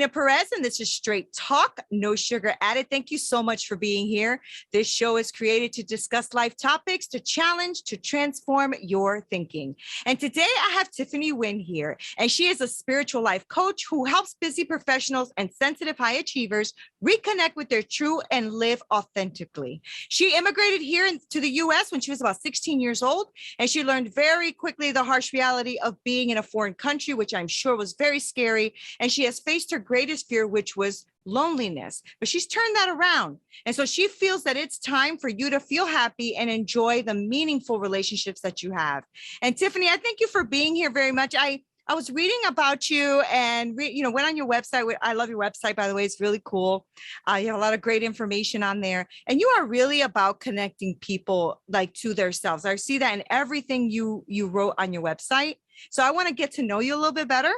Karina Perez, and this is Straight Talk, no sugar added. Thank you so much for being here. This show is created to discuss life topics, to challenge, to transform your thinking. And today I have Tiffany Nguyen here, and she is a spiritual life coach who helps busy professionals and sensitive high achievers reconnect with their true and live authentically. She immigrated here to the US when she was about 16 years old, and she learned very quickly the harsh reality of being in a foreign country, which I'm sure was very scary. And she has faced her greatest fear, which was loneliness, but she's turned that around. And so she feels that it's time for you to feel happy and enjoy the meaningful relationships that you have. And Tiffany, I thank you for being here very much. I was reading about you and went on your website. I love your website, by the way. It's really cool. You have a lot of great information on there, and you are really about connecting people like to themselves. I see that in everything you wrote on your website. So I want to get to know you a little bit better.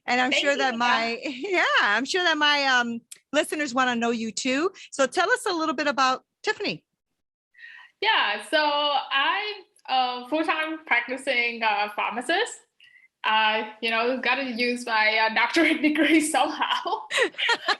And I'm sure that my listeners want to know you too. So tell us a little bit about Tiffany. Yeah, so I'm a full-time practicing pharmacist. Got to use my doctorate degree somehow.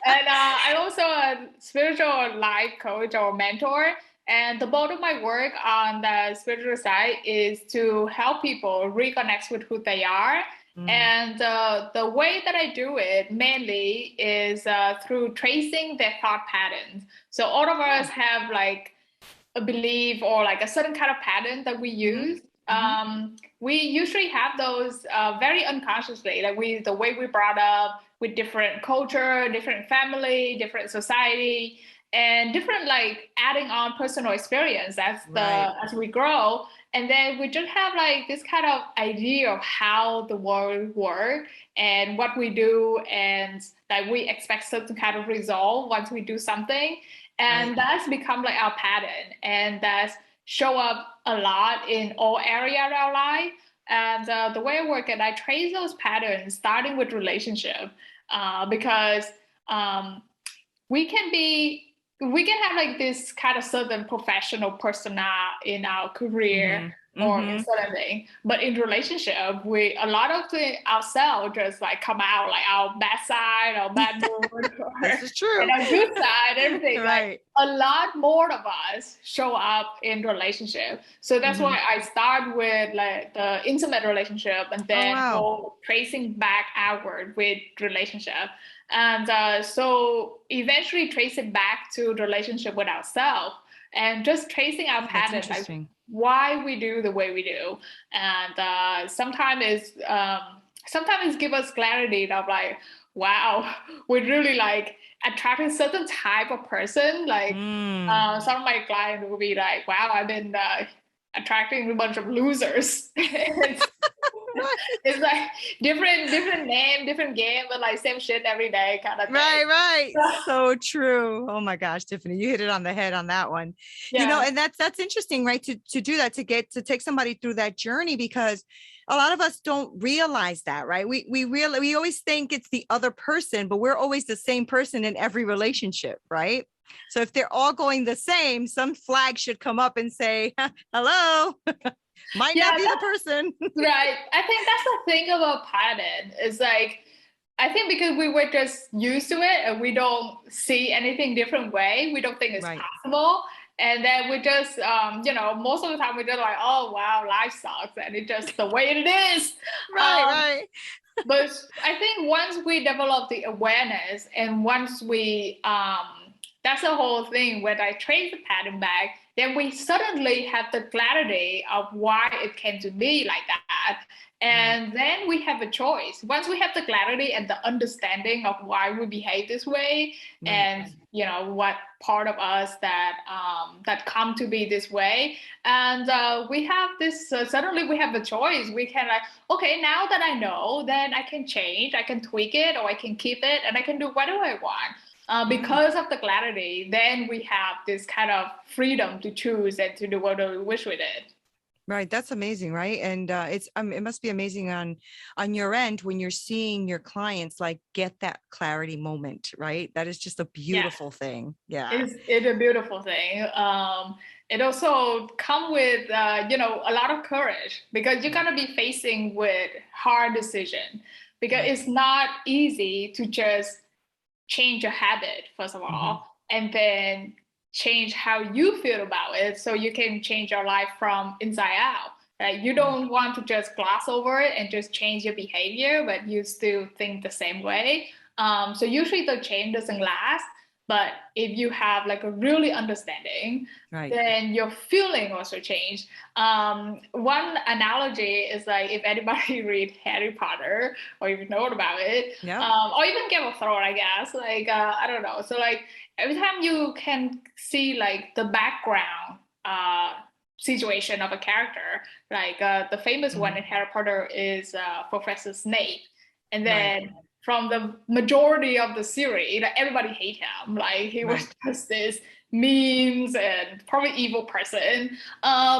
And I'm also a spiritual life coach or mentor. And the bulk of my work on the spiritual side is to help people reconnect with who they are. And the way that I do it mainly is through tracing their thought patterns. So all of us have like a belief or like a certain kind of pattern that we use. We usually have those very unconsciously, like the way we brought up with different culture, different family, different society, and different like adding on personal experience as we grow. And then we just have like this kind of idea of how the world works and what we do, and like we expect certain kind of result once we do something. And that's become like our pattern, and that's show up a lot in all areas of our life. And the way I work it, I trace those patterns starting with relationship, because we can have like this kind of certain professional persona in our career or in certain thing, but in relationship, a lot of ourselves just like come out like our bad side, our bad mood, this is true, and our good side, everything. Like a lot more of us show up in relationship. So that's why I start with like the intimate relationship, and then go tracing back outward with relationship. And so eventually trace it back to the relationship with ourselves, and just tracing our patterns, like why we do the way we do. And sometimes it's give us clarity of like, wow, we really like attracting certain type of person. Like some of my clients will be like, wow, I've been attracting a bunch of losers. It's like different name, different game, but like same shit every day kind of thing. Right. So true. Oh my gosh, Tiffany, you hit it on the head on that one. Yeah. And that's interesting, right? To do that, to take somebody through that journey, because a lot of us don't realize that, right? We always think it's the other person, but we're always the same person in every relationship, right? So if they're all going the same, some flag should come up and say, hello. Might not be the person. Right. I think that's the thing about pattern is like, I think because we were just used to it and we don't see anything different way, we don't think it's possible. And then we just, most of the time we just like, oh, wow, life sucks. And it's just the way it is. Right. But I think once we develop the awareness, and once we, that's the whole thing, when I trace the pattern back, then we suddenly have the clarity of why it came to be like that. And then we have a choice. Once we have the clarity and the understanding of why we behave this way, and what part of us that come to be this way, and we have this. Suddenly, we have a choice. We can like, okay, now that I know, then I can change. I can tweak it, or I can keep it, and I can do whatever I want. Because of the clarity, then we have this kind of freedom to choose and to do what we wish we did. Right. That's amazing. Right. And it must be amazing on your end when you're seeing your clients like get that clarity moment. Right. That is just a beautiful thing. Yeah. It's a beautiful thing. It also come with, a lot of courage, because you're going to be facing with hard decision, because it's not easy to just change a habit, first of Mm-hmm. all, and then change how you feel about it so you can change your life from inside out. Right? You Right. don't want to just gloss over it and just change your behavior, but you still think the same way. So usually the change doesn't last. But if you have like a really understanding, Right. then your feeling also change. One analogy is like if anybody read Harry Potter or you know about it, Yep. or even Game of Thrones, I guess. Like I don't know. So like every time you can see like the background situation of a character, like the famous one Mm-hmm. in Harry Potter is Professor Snape, and Right. then from the majority of the series, like everybody hate him. Like he was Right. just this memes and probably evil person.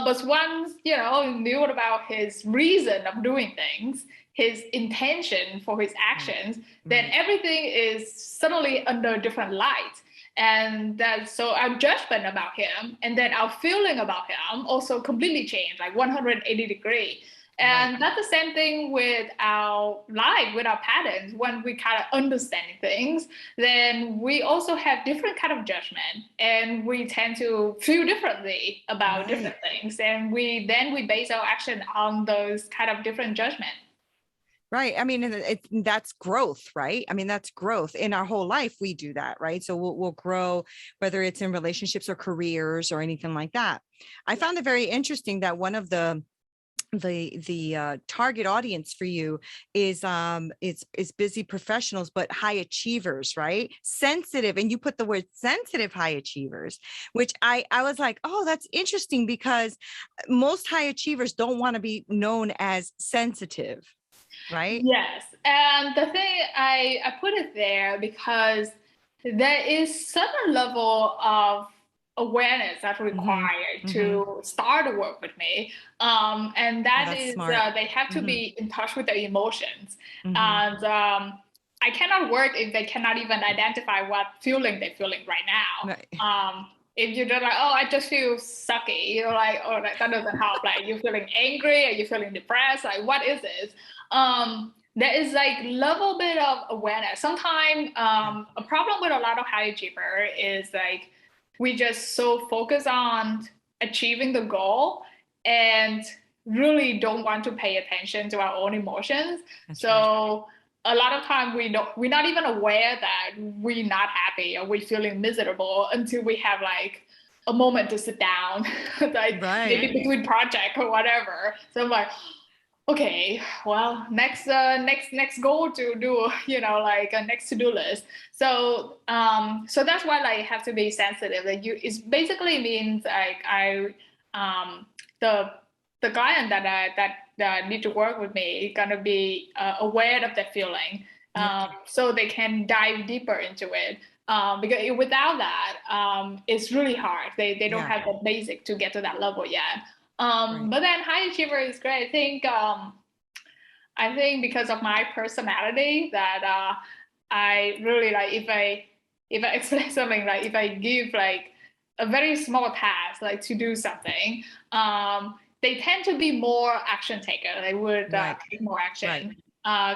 But once you know knew about his reason of doing things, his intention for his Right. actions, then Right. everything is suddenly under a different light. And that so our judgment about him and then our feeling about him also completely changed, like 180-degree. Right. And that's the same thing with our life, with our patterns. When we kind of understanding things, then we also have different kind of judgment, and we tend to feel differently about Right. different things, and we base our action on those kind of different judgment. Right. I mean, and that's growth, right? I mean, that's growth in our whole life. We do that, right? So we'll grow, whether it's in relationships or careers or anything like that. I Yeah. found it very interesting that one of the target audience for you is busy professionals but high achievers, right? Sensitive, and you put the word sensitive high achievers, which I was like, oh, that's interesting, because most high achievers don't want to be known as sensitive, right? Yes, and the thing I put it there because there is certain level of awareness that's Mm-hmm. required Mm-hmm. to start to work with me, and Oh, that that's is smart. they have to Mm-hmm. be in touch with their emotions, Mm-hmm. and I cannot work if they cannot even identify what feeling they're feeling right now. Right. If you're just like, oh, I just feel sucky, you're like, oh, that doesn't help. Like, you're feeling angry, are you feeling depressed? Like, what is this? There is like level bit of awareness. Sometimes Yeah. a problem with a lot of high achiever is like we just so focus on achieving the goal and really don't want to pay attention to our own emotions. That's right. So a lot of time we're not even aware that we're not happy or we're feeling miserable until we have like a moment to sit down, like Right. maybe between project or whatever. So I'm like, okay, well, next goal to do, you know, like a next to-do list. So so that's why like have to be sensitive. Like you, it basically means like um the the client that need to work with me gonna be aware of that feeling, Yeah. so they can dive deeper into it. Because without that, it's really hard. They don't Yeah. have the basic to get to that level yet. Right. But then high achiever is great. I think because of my personality that I really like if I explain something, like if I give like a very small task like to do something, they tend to be more action taker. They would Right. take more Right. action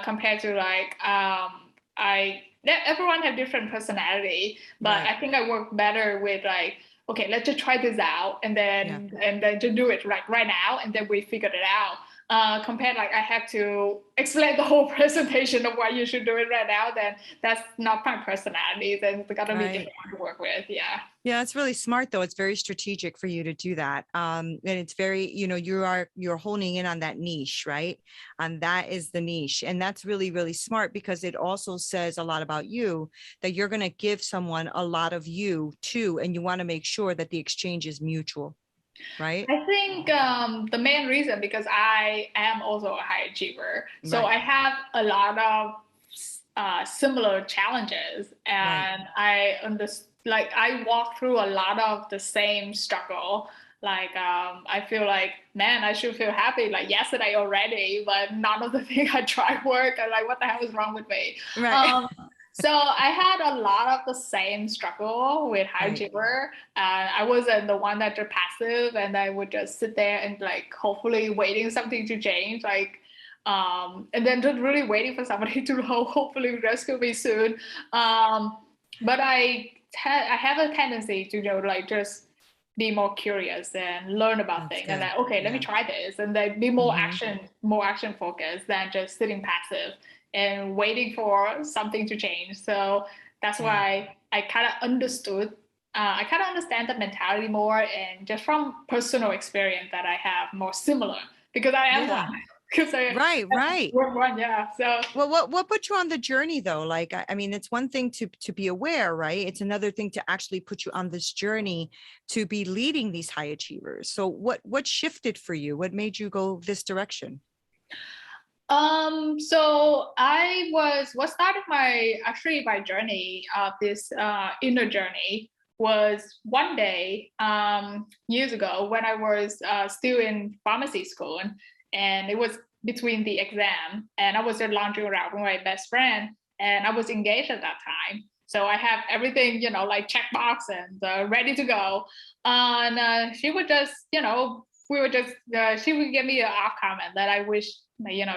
compared to like everyone have different personality, but Right. I think I work better with like, okay, let's just try this out Yeah. and then just do it right now, and then we figured it out. Compared like I have to explain the whole presentation of why you should do it right now, then that's not my personality. Then it's gotta be Right. different to work with. Yeah. Yeah, it's really smart though. It's very strategic for you to do that. And it's very, you're honing in on that niche, right? And that is the niche. And that's really, really smart, because it also says a lot about you, that you're going to give someone a lot of you too. And you want to make sure that the exchange is mutual, right? I think the main reason because I am also a high achiever, so Right. I have a lot of similar challenges, Right. and I understand. Like I walk through a lot of the same struggle. Like I feel like, man, I should feel happy like yesterday already, but none of the things I try work. I'm like, what the hell is wrong with me? Right. Um, so I had a lot of the same struggle with high Right. achiever. I wasn't the one that are passive, and I would just sit there and like hopefully waiting something to change, like and then just really waiting for somebody to hopefully rescue me soon. But I have a tendency to like just be more curious and learn about That's things, and good. then okay, let me Yeah. try this, and then be more action focused than just sitting passive and waiting for something to change. So that's Yeah. why I kind of understood. I kind of understand the mentality more, and just from personal experience that I have more similar because I am Yeah. one. Because Right. Right. we're one, yeah. So Well, what put you on the journey though? Like, I mean, it's one thing to be aware, right? It's another thing to actually put you on this journey to be leading these high achievers. So what shifted for you? What made you go this direction? so I was what started my journey, this inner journey was one day, years ago when I was still in pharmacy school, and it was between the exam, and I was just lounging around with my best friend, and I was engaged at that time. So I have everything, like checkbox and ready to go. And she would just, we would just, she would give me an off comment that I wish,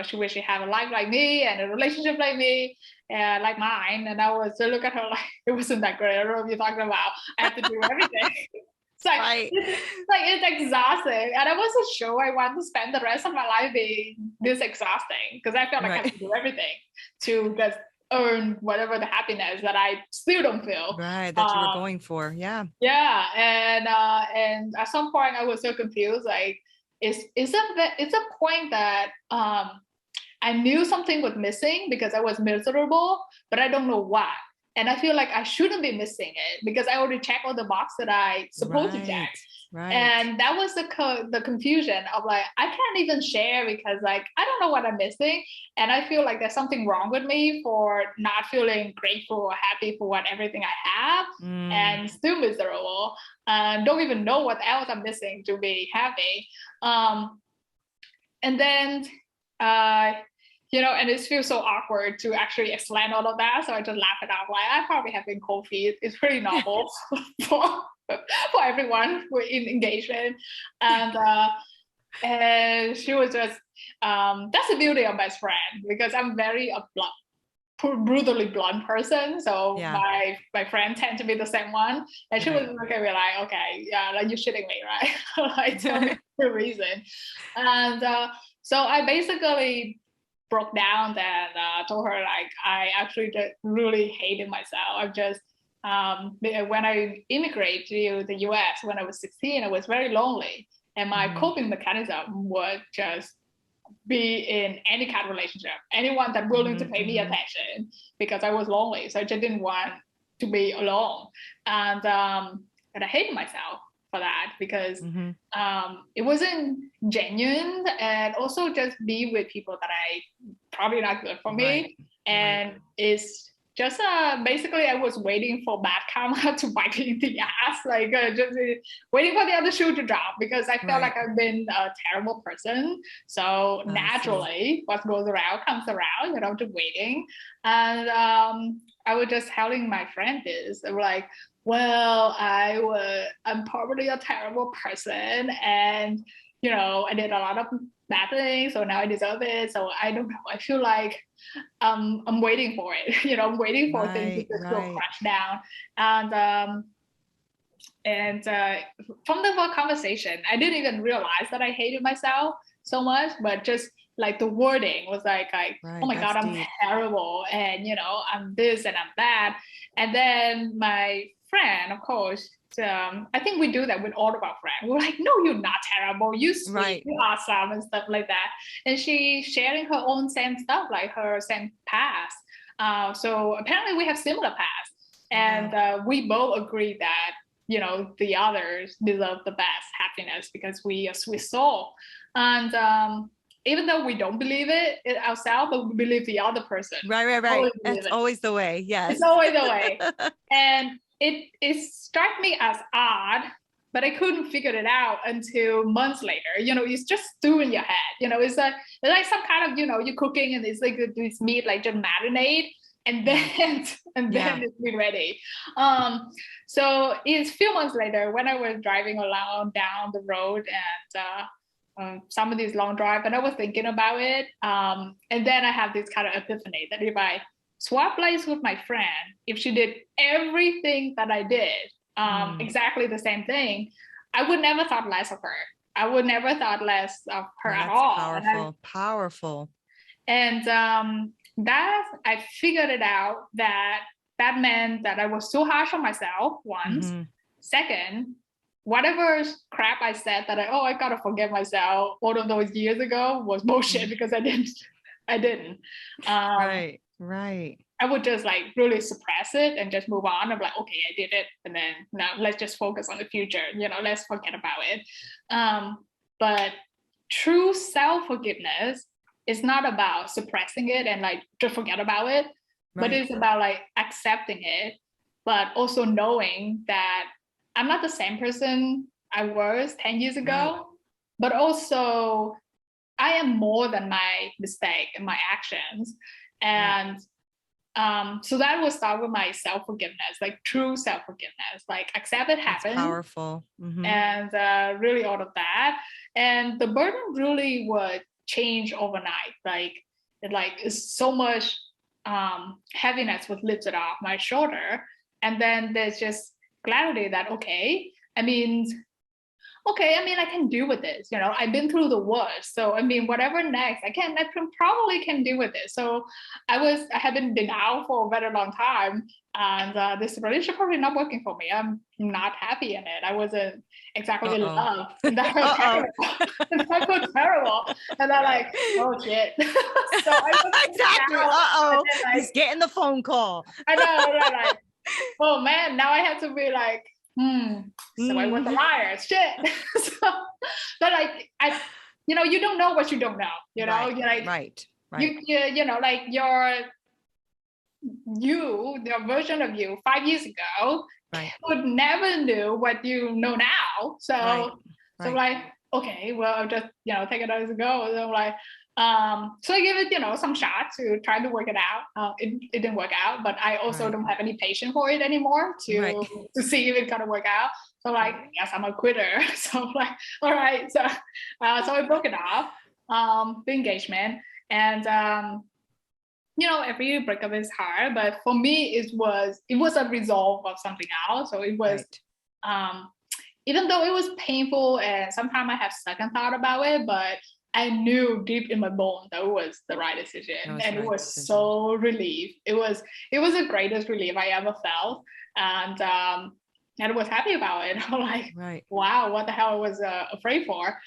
she wished she had a life like me and a relationship like me, like mine. And I was to look at her like, it wasn't that great. I don't know what you're talking about. I have to do everything. It's like, Right. it's exhausting. And I wasn't sure I want to spend the rest of my life being this exhausting because I felt like I have Right. to do everything to just earn whatever the happiness that I still don't feel. Right. That you were Um, going for. Yeah. yeah, and at some point I was so confused. Like, it's a point that I knew something was missing because I was miserable, but I don't know why. And I feel like I shouldn't be missing it because I already checked all the box that I supposed to check. Right. Right. And that was the confusion of like I can't even share because like I don't know what I'm missing, and I feel like there's something wrong with me for not feeling grateful or happy for what everything I have, Mm. and still miserable. Don't even know what else I'm missing to be happy. Um, and then uh, and it feels so awkward to actually explain all of that. So I just laugh it out. Like I probably have been cold feet. It's pretty normal for for everyone who in engagement. And and she was just that's the beauty of best friend because I'm very blunt, brutally blunt person. So Yeah. my friend tend to be the same one. And she was Right. looking at me like, okay, yeah, like you're shitting me, right? Like tell me the reason. And so I basically broke down and told her like I actually just really hated myself. I've just when I immigrated to the US when I was 16, I was very lonely. And my Mhm. coping mechanism was just be in any kind of relationship, anyone that willing to Mhm. pay me Mhm. attention because I was lonely. So I just didn't want to be alone. And I hated myself for that because Mhm. it wasn't genuine, and also just be with people that I probably not good for Right. me. Right. And it's just basically I was waiting for bad karma to bite me in the ass, like just waiting for the other shoe to drop because I felt Right. like I've been a terrible person. So I see. naturally, what goes around comes around, just waiting. And I was just telling my friend this, they were like, well, I'm probably a terrible person, and I did a lot of bad things, so now I deserve it. So I don't know. I feel like I'm waiting for it. I'm waiting for things to Right. just go Right. crash down. And from the whole conversation, I didn't even realize that I hated myself so much, but just like the wording was like, oh Right. my God, That's I'm deep. terrible. And, I'm this and I'm that. And then my friend, of course, I think we do that with all of our friends. We're like, no, you're not terrible. You sweet, Right. you awesome and stuff like that. And she sharing her own same stuff, like her same past. So apparently we have similar past. Yeah. And we both agree that the others deserve the best happiness because we are sweet soul. And even though we don't believe it ourselves, but we believe the other person. Right. Right. Right. Always believe That's it. always the way. It's Yes. always the way. And it struck me as odd, but I couldn't figure it out until months later. It's just stew in your head. It's like some kind of, you're cooking and it's like this meat like just marinate and Yeah. then and Yeah. then it's be ready. Um, so it's a few months later when I was driving along down the road and some of these long drive, and I was thinking about it. And then I have this kind of epiphany that if I swap lives with my friend, if she did everything that I did, exactly the same thing, I would never thought less of her. I would never thought less of her at That's all. powerful. Powerful. And that I figured it out that that meant that I was too harsh on myself, once. Second, whatever crap I said that I gotta forgive myself all of those years ago was bullshit, because I didn't. Right. I would just like really suppress it and just move on. I'm like, okay, I did it. And then now let's just focus on the future. Let's forget about it. But true self-forgiveness is not about suppressing it and like just forget about it, but it's about like accepting it, but also knowing that I'm not the same person I was 10 years ago, but also I am more than my mistake and my actions. And so that will start with my self-forgiveness, like true self-forgiveness, like accept it happened. That's powerful. And really all of that. And the burden really would change overnight. It's so much heaviness was lifted off my shoulder. And then there's just clarity that, I can deal with this. I've been through the worst. So, whatever next, I probably can deal with it. So I have been in denial for a very long time. And this relationship probably not working for me. I'm not happy in it. I wasn't exactly in love. And that was terrible. That was terrible. And I'm like, oh shit. So I exactly. He's getting the phone call. I know. Like, oh man, now I have to be like, so I was a liar. Shit. But like you don't know what you don't know. You're like your version of you 5 years ago would never knew what you know now. So like, okay, well, I'll just take it as it goes. So like, so I gave it some shot to try to work it out. It didn't work out, but I also don't have any patience for it anymore to see if it's gonna work out. So like, yes, I'm a quitter. So like, all right. So I broke it off, the engagement, and every breakup is hard, but for me, it was a resolve of something else. So it was, even though it was painful and sometimes I have second thought about it, but I knew deep in my bones that it was the right decision, and it was so relief. It was the greatest relief I ever felt, and I was happy about it. I'm like, wow, what the hell I was afraid for.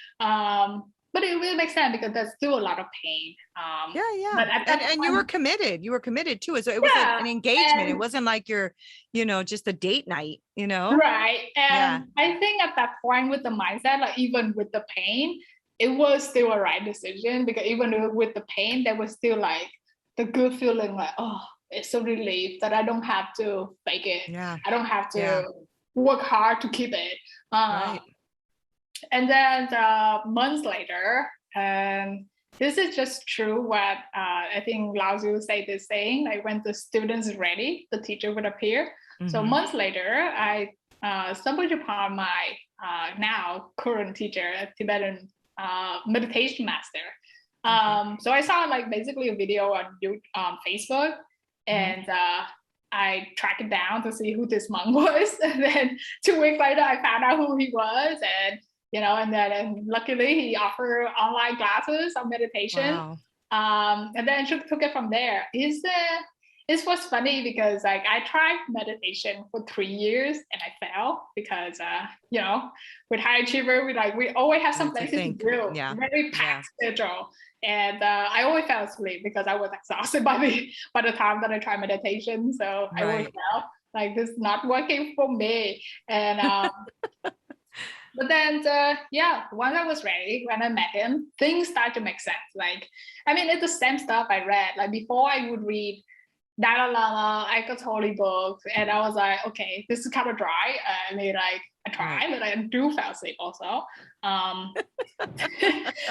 But it really makes sense because there's still a lot of pain. But and you were committed. You were committed too. So it was an engagement. It wasn't like you're, just a date night, Right. And I think at that point with the mindset, like even with the pain, it was still a right decision, because even with the pain, there was still like the good feeling like, oh, it's a relief that I don't have to fake it. Yeah. I don't have to work hard to keep it. And then months later, this is just true what I think Lao Tzu say this saying, like when the student is ready, the teacher would appear. So months later, I stumbled upon my now current teacher, a Tibetan meditation master. So I saw like basically a video on Facebook, and I tracked it down to see who this monk was. And then 2 weeks later, I found out who he was, and and luckily he offered online classes on meditation. And then took it from there. It was funny because like I tried meditation for 3 years and I failed because with high achiever we always have some places to do, very packed schedule, and I always fell asleep because I was exhausted by the time that I tried meditation. So I always felt like this is not working for me. And but then once I was ready, when I met him, things started to make sense. Like it's the same stuff I read. Like before I would read Dalai Lama, Eckhart Tolle books, and I was like, okay, this is kind of dry. I tried, but I do fall asleep also. But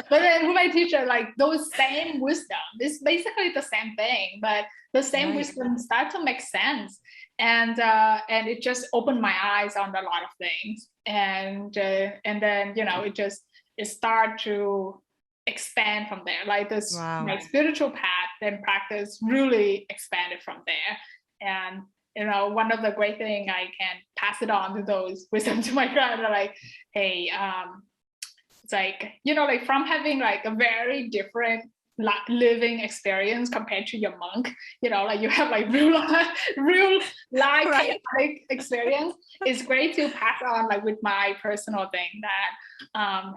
then with my teacher, like those same wisdom, it's basically the same thing, but the same wisdom start to make sense, and it just opened my eyes on a lot of things, and then it start to expand from there. Like this, Wow. my spiritual path and practice really expanded from there. And one of the great thing I can pass it on to those wisdom to my clients are like, hey, it's like, like from having like a very different living experience compared to your monk, like you have like real life Right. chaotic experience. It's great to pass on like with my personal thing that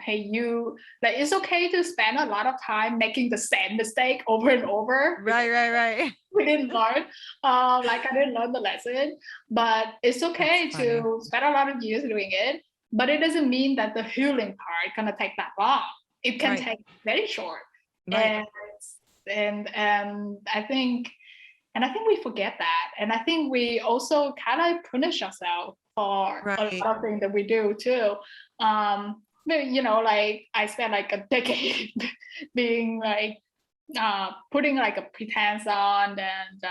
hey, you like it's okay to spend a lot of time making the same mistake over and over. Right. We didn't learn, like I didn't learn the lesson, but it's okay to spend a lot of years doing it. But it doesn't mean that the healing part gonna take that long. It can take very short. Right. And I think we forget that. And I think we also kind of punish ourselves for a lot of things that we do too. Like I spent like a decade being like putting like a pretense on and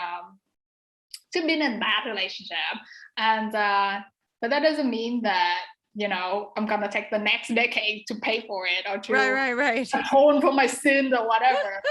to be in a bad relationship. And but that doesn't mean that I'm gonna take the next decade to pay for it or to atone for my sins or whatever.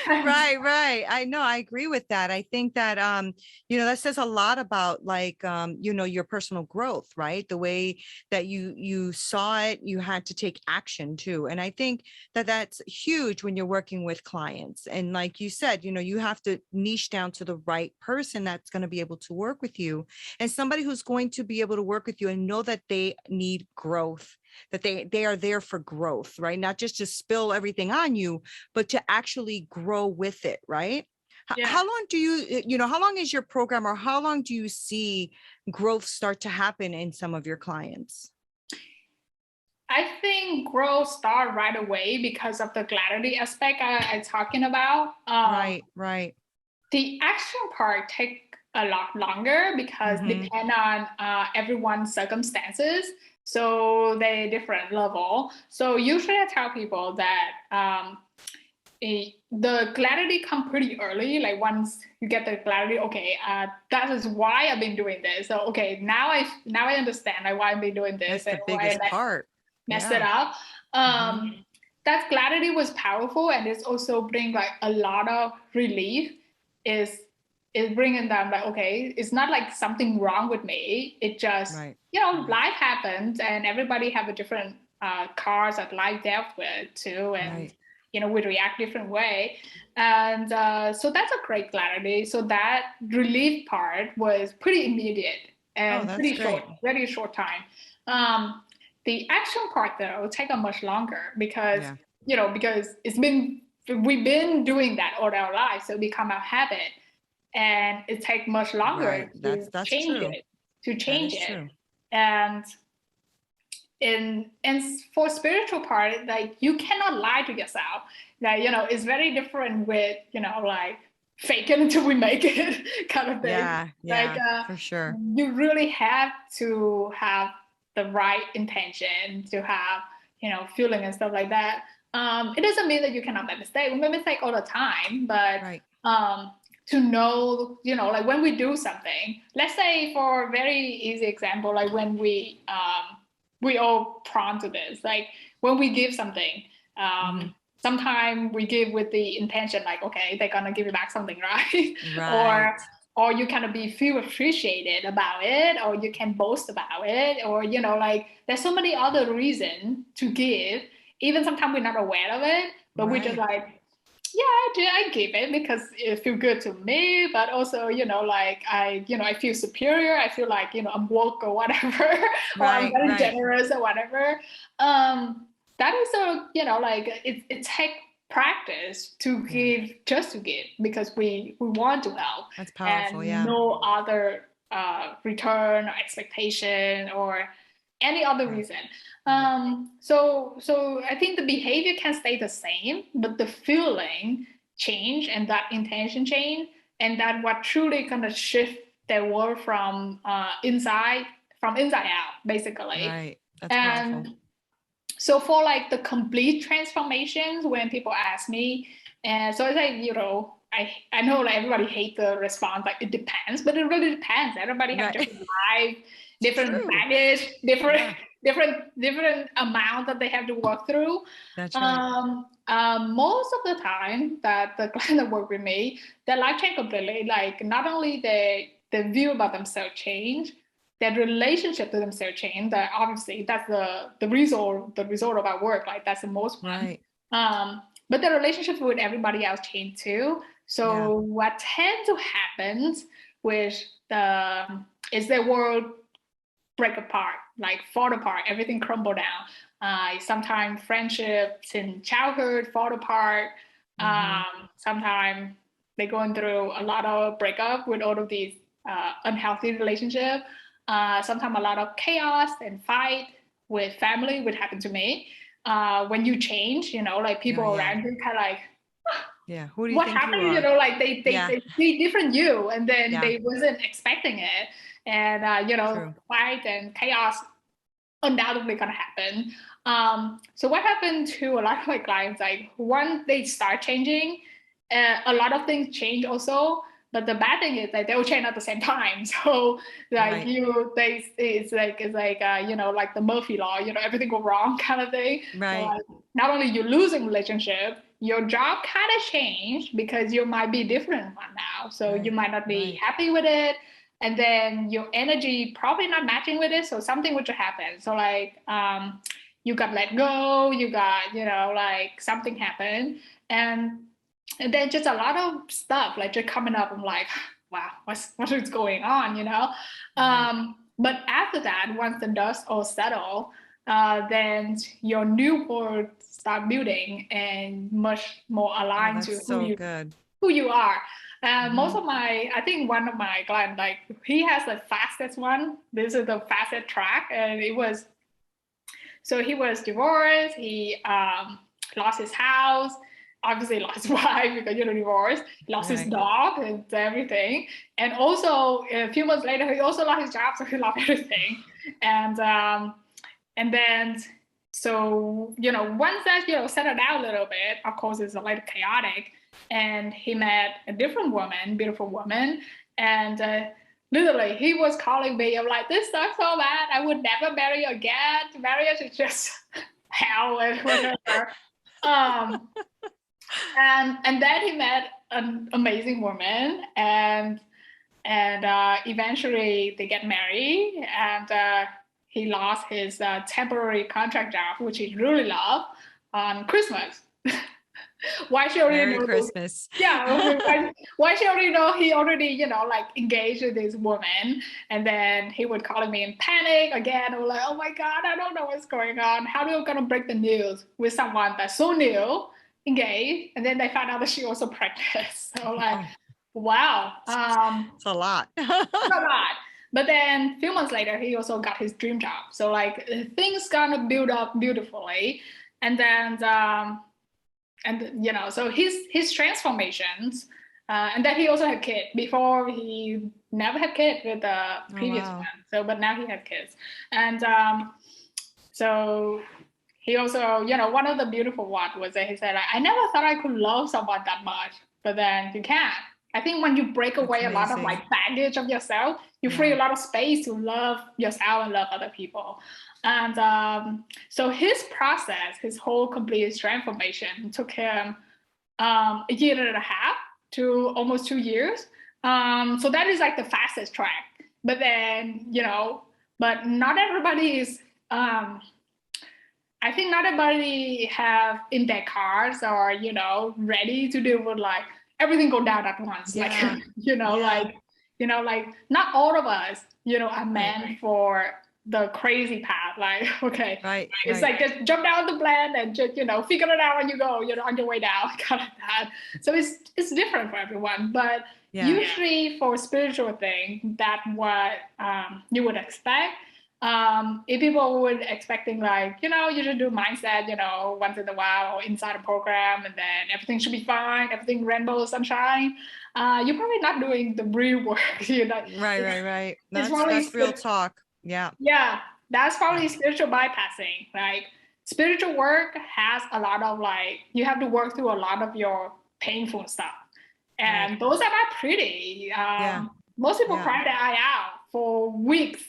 Right. I know, I agree with that. I think that that says a lot about like your personal growth, right? The way that you saw it, you had to take action too. And I think that that's huge when you're working with clients. And like you said, you have to niche down to the right person that's going to be able to work with you, and somebody who's going to be able to work with you and know that they need growth, that they are there for growth, right? Not just to spill everything on you, but to actually grow with it, right? Yeah. How long do how long is your program, or how long do you see growth start to happen in some of your clients? I think growth start right away because of the clarity aspect I'm talking about. Right. The action part take a lot longer because depend on everyone's circumstances. So they different level. So usually I tell people that the clarity come pretty early. Like once you get the clarity, okay, that is why I've been doing this. So okay, now I understand like why I've been doing this. That's the biggest part. Messed it up. That clarity was powerful, and it's also bring like a lot of relief. Is bringing them like, okay, it's not like something wrong with me. It just life happens, and everybody have a different cards that life dealt with too, and we react different way. And so that's a great clarity. So that relief part was pretty immediate and pretty short, very short time. The action part though take a much longer because because we've been doing that all our lives, so it become a habit, and it takes much longer to change it. True. And for spiritual part, like you cannot lie to yourself. Like it's very different with like fake it until we make it kind of thing. For sure. You really have to have the right intention to have feeling and stuff like that. It doesn't mean that you cannot make mistakes. We make mistakes all the time, but to know, like when we do something, let's say for a very easy example, like when we all prone to this, like when we give something, sometimes we give with the intention like, okay, they're gonna give you back something, right? Or you kind of feel appreciated about it, or you can boast about it, or like there's so many other reasons to give. Even sometimes we're not aware of it, but we just like, I give it because it feels good to me. But also, like I feel superior. I feel like I'm woke or whatever, or I'm very generous or whatever. That is like it takes practice to give, just to give, because we want to help. That's powerful. And no other return or expectation or any other reason. So I think the behavior can stay the same, but the feeling change and that intention change, and that what truly kind of shift their world from inside out, basically. Right. That's powerful. So for like the complete transformations, when people ask me, and so I say, I know like everybody hates the response, like it depends, but it really depends. Everybody have different life different True. baggage, different amount that they have to work through. That's right. Most of the time that the client that work with me, their life change completely. Like not only the view about themselves change, their relationship to themselves change. That obviously that's the result of our work. Like that's the most one. Right. But the relationship with everybody else change too. Yeah. So what tends to happen with the is the world break apart, like fall apart, everything crumble down. Sometimes friendships in childhood fall apart. Sometimes they're going through a lot of breakup with all of these unhealthy relationships. Sometimes a lot of chaos and fight with family, which happened to me. When you change, like people around you kind of like, yeah. Who do you what think you happened? are? Like they see different you, and then Yeah. they wasn't expecting it, and True. fight and chaos undoubtedly gonna happen. So what happened to a lot of my clients? Like once they start changing, a lot of things change also. But the bad thing is that they will change at the same time. So like Right. it's like like the Murphy law. Everything go wrong kind of thing. So Right. like, not only you losing relationship, your job kind of changed because you might be different one now. So you Right. might not be Right. happy with it, and then your energy probably not matching with it, so something would happen. So like you got let go, you got like something happened, and then just a lot of stuff like just coming up. I'm like, wow, what is going on, Right. but after that, once the dust all settle, then your new world start building and much more Oh, aligned to that's so good. who you are. Most Mm-hmm. of I think one of my clients, like he has the fastest one. This is the fastest track, and so he was divorced. He lost his house, obviously lost his wife because divorced. He lost his Right. dog and everything, and also a few months later, he also lost his job, so he lost everything. And then so once that settled down a little bit, of course it's a little chaotic, and he met a different woman, beautiful woman, and literally he was calling me. I'm like, this sucks so bad, I would never marry again. Marriage is just hell and whatever. um and then he met an amazing woman, and eventually they get married, and he lost his temporary contract job, which he really loved, on Christmas. Why she already Merry know? Christmas. Yeah, why she already know he already like engaged with this woman, and then he would calling me in panic again. I'm like, oh my god, I don't know what's going on. How are we gonna break the news with someone that's so new, engaged, and then they found out that she also pregnant? So like, Oh, wow. it's a lot. Not bad. But then a few months later, he also got his dream job. So like things gonna build up beautifully, and then so his transformations, and then he also had kids. Before he never had kids with the previous wow. one. So but now he has kids, and so he also one of the beautiful one was that he said, like, I never thought I could love someone that much, but then you can. I think when you break That's away a lot of amazing. like baggage of yourself, you free a lot of space to love yourself and love other people. And so his process, his whole complete transformation took him a year and a half to almost 2 years. So that is like the fastest track. But then, but not everybody is I think not everybody have in their cars or ready to deal with like everything go down at once. Yeah. Like like not all of us are meant for the crazy path. Like okay, Right. it's Right. like just jump down the plan and just figure it out when you go on your way down, kind of that. So it's different for everyone, but usually for spiritual thing, that what you would expect. If people would expecting like, you should do mindset, once in a while or inside a program, and then everything should be fine, everything rainbow sunshine. You're probably not doing the real work. Right. It's That's real talk. Yeah. Yeah, that's probably spiritual bypassing. Like spiritual work has a lot of like, you have to work through a lot of your painful stuff. And those are not pretty. Most people cry their eye out for weeks.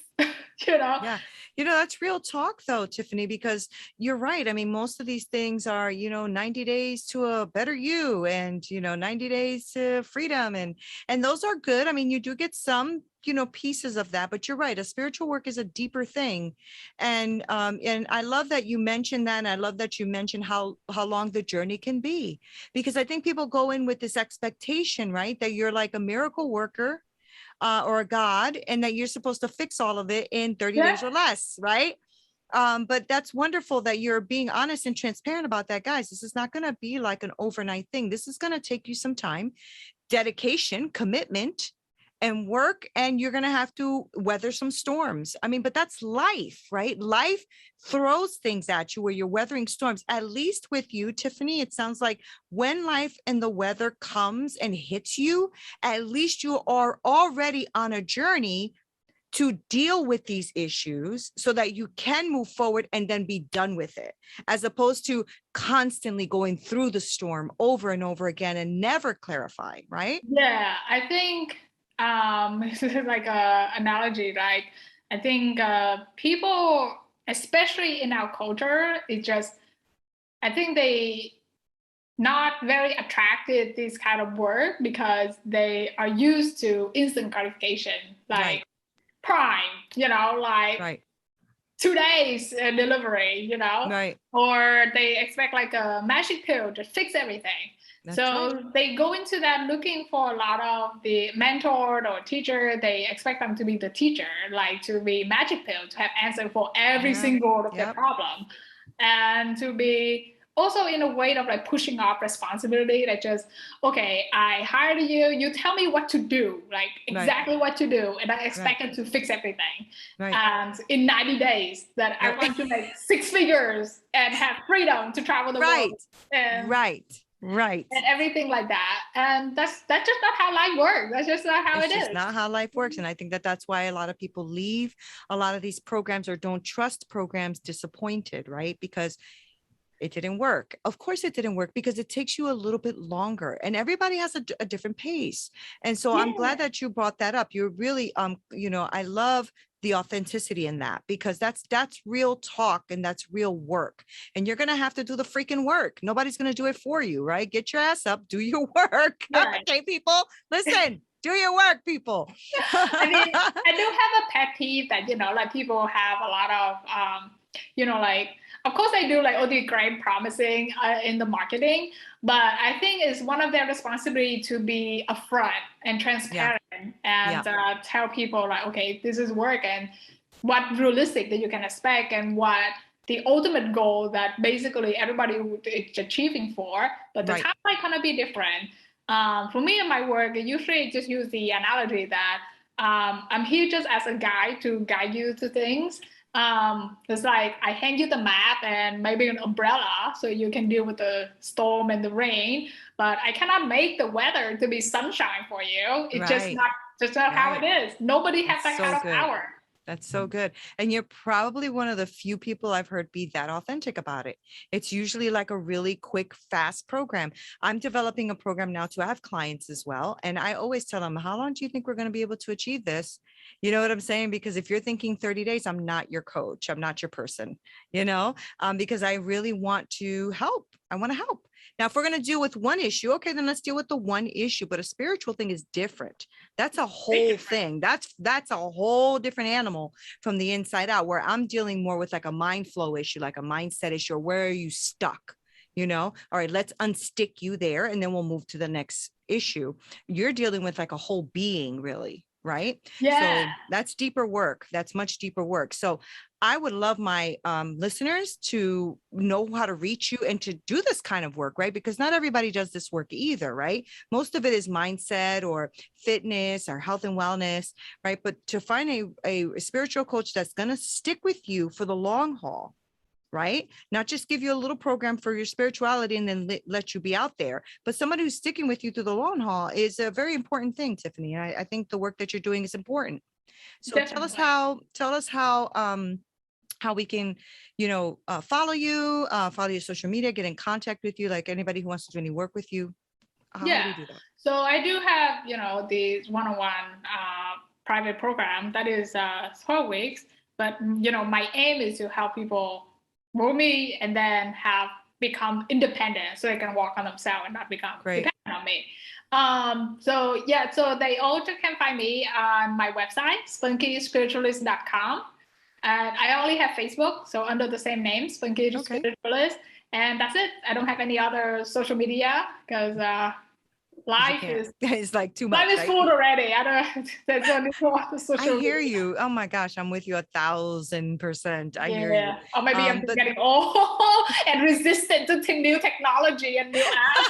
you know? Yeah. That's real talk though, Tiffany, because you're right. I mean, most of these things are, 90 days to a better you and, 90 days to freedom. And those are good. I mean, you do get some, pieces of that, but you're right. A spiritual work is a deeper thing. And I love that you mentioned that. And I love that you mentioned how long the journey can be, because I think people go in with this expectation, right? That you're like a miracle worker or a God, and that you're supposed to fix all of it in 30 Yeah. days or less, right? But that's wonderful that you're being honest and transparent about that, guys. This is not going to be like an overnight thing. This is going to take you some time, dedication, commitment, and work, and you're going to have to weather some storms. I mean, but that's life, right? Life throws things at you where you're weathering storms. At least with you, Tiffany, it sounds like when life and the weather comes and hits you, at least you are already on a journey to deal with these issues so that you can move forward and then be done with it, as opposed to constantly going through the storm over and over again and never clarifying, right? Yeah, I think this is like a analogy. Like I think people, especially in our culture, it just I think they not very attracted this kind of work because they are used to instant gratification, Right, like Prime, like right, 2 days delivery, right. or they expect like a magic pill to fix everything. That's right. So they go into that looking for a lot of the mentor or teacher. They expect them to be the teacher, like to be magic pill, to have answer for every Yeah. single of their Yep. problem, and to be also in a way of like pushing off responsibility. That just, okay, I hired you, you tell me what to do, like Right. exactly what to do, and I Right. expect it to fix everything. Right. And in 90 days that I Right. want to make six figures and have freedom to travel the Right. world and Right. and everything like that. And that's just not how life works. That's just not how It's it just is. not how life works. And I think that that's why a lot of people leave a lot of these programs or don't trust programs disappointed, right? Because it didn't work. Of course it didn't work because it takes you a little bit longer and everybody has a different pace. And so I'm glad Yeah. that you brought that up. You're really, I love the authenticity in that, because that's real talk and that's real work. And you're going to have to do the freaking work. Nobody's going to do it for you, right? Get your ass up, do your work. Right. Okay, people, listen, do your work, people. I mean, I do have a pet peeve that, like people have a lot of, like, of course they do like all the great promising in the marketing, but I think it's one of their responsibility to be upfront and transparent and tell people like, okay, this is work and what realistic that you can expect and what the ultimate goal that basically everybody is achieving for, but the timeline gonna be different. For me and my work, I usually just use the analogy that I'm here just as a guide to guide you to things. It's like I hand you the map and maybe an umbrella so you can deal with the storm and the rain, but I cannot make the weather to be sunshine for you. It's just not how it is. Nobody has that kind of power. That's so good. And you're probably one of the few people I've heard be that authentic about it. It's usually like a really quick, fast program. I'm developing a program now to have clients as well. And I always tell them, how long do you think we're going to be able to achieve this? You know what I'm saying? Because if you're thinking 30 days, I'm not your coach. I'm not your person, because I really want to help. I want to help. Now, if we're going to deal with one issue, okay, then let's deal with the one issue. But a spiritual thing is different. That's a whole thing. That's a whole different animal from the inside out, where I'm dealing more with like a mind flow issue, like a mindset issue, or where are you stuck? All right, let's unstick you there and then we'll move to the next issue. You're dealing with like a whole being, really, right? Yeah. So that's deeper work. That's much deeper work. So I would love my listeners to know how to reach you and to do this kind of work, right? Because not everybody does this work either, right? Most of it is mindset or fitness or health and wellness, right? But to find a spiritual coach that's going to stick with you for the long haul, right? Not just give you a little program for your spirituality and then let you be out there, but somebody who's sticking with you through the long haul is a very important thing, Tiffany. And I think the work that you're doing is important. So Definitely. tell us how we can, follow you, follow your social media, get in contact with you, like anybody who wants to do any work with you. How do we do that? So I do have, the one-on-one private program that is 12 weeks. But my aim is to help people grow me and then become independent so they can work on themselves and not become Great. dependent on me. So they also can find me on my website, spunkyspiritualist.com. And I only have Facebook, so under the same name, Spunky Okay. Spiritualist. And that's it. I don't have any other social media because life is It's like too much. life is Right? full already. I don't. There's only more social I hear media. you. Oh my gosh, I'm with you 1,000%. I hear you. Or maybe I'm just But getting old and resistant to new technology and new apps.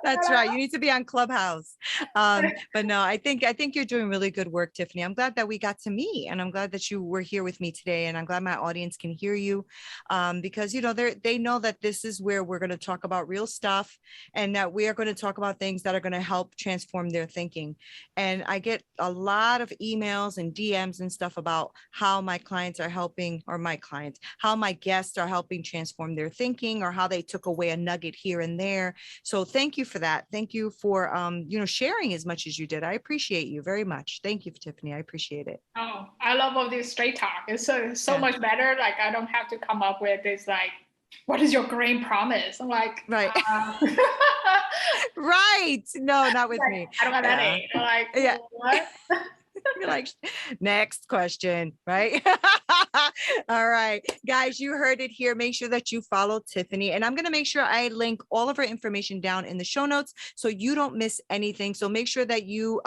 that's right. You need to be on Clubhouse. But no, I think you're doing really good work, Tiffany. I'm glad that we got to meet, and I'm glad that you were here with me today. And I'm glad my audience can hear you, because they know that this is where we're going to talk about real stuff, and that we are going to talk about things that are going to help transform their thinking. And I get a lot of emails and DMs and stuff about how my clients are helping, or how my guests are helping transform their thinking, or how they took away a nugget here and there. So thank you for that. Thank you for sharing as much as you did. I appreciate you very much. Thank you, Tiffany. I appreciate it. Oh, I love all this straight talk. It's so Yeah. much better. Like I don't have to come up with this like, what is your grand promise? I'm like, Right. Right. No, not with like, me. I don't have Yeah. any. Like, Yeah. what? You're like, next question, right? All right, guys, you heard it here. Make sure that you follow Tiffany, and I'm going to make sure I link all of her information down in the show notes so you don't miss anything. So make sure that you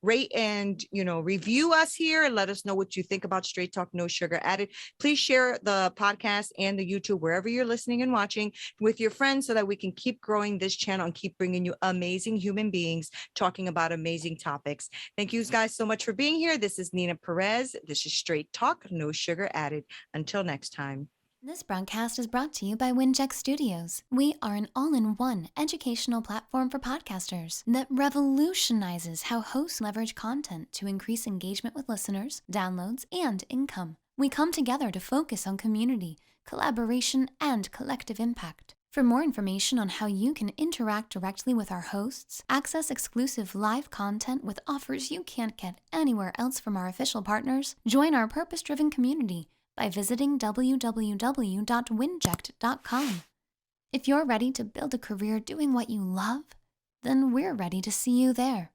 rate and review us here and let us know what you think about Straight Talk No Sugar Added. Please share the podcast and the YouTube wherever you're listening and watching with your friends so that we can keep growing this channel and keep bringing you amazing human beings talking about amazing topics. Thank you guys so much for being here. This is Nina Perez. This is Straight Talk, No Sugar Added. Until next time. This broadcast is brought to you by Wincheck Studios. We are an all-in-one educational platform for podcasters that revolutionizes how hosts leverage content to increase engagement with listeners, downloads, and income. We come together to focus on community, collaboration, and collective impact. For more information on how you can interact directly with our hosts, access exclusive live content with offers you can't get anywhere else from our official partners, join our purpose-driven community by visiting www.winject.com. If you're ready to build a career doing what you love, then we're ready to see you there.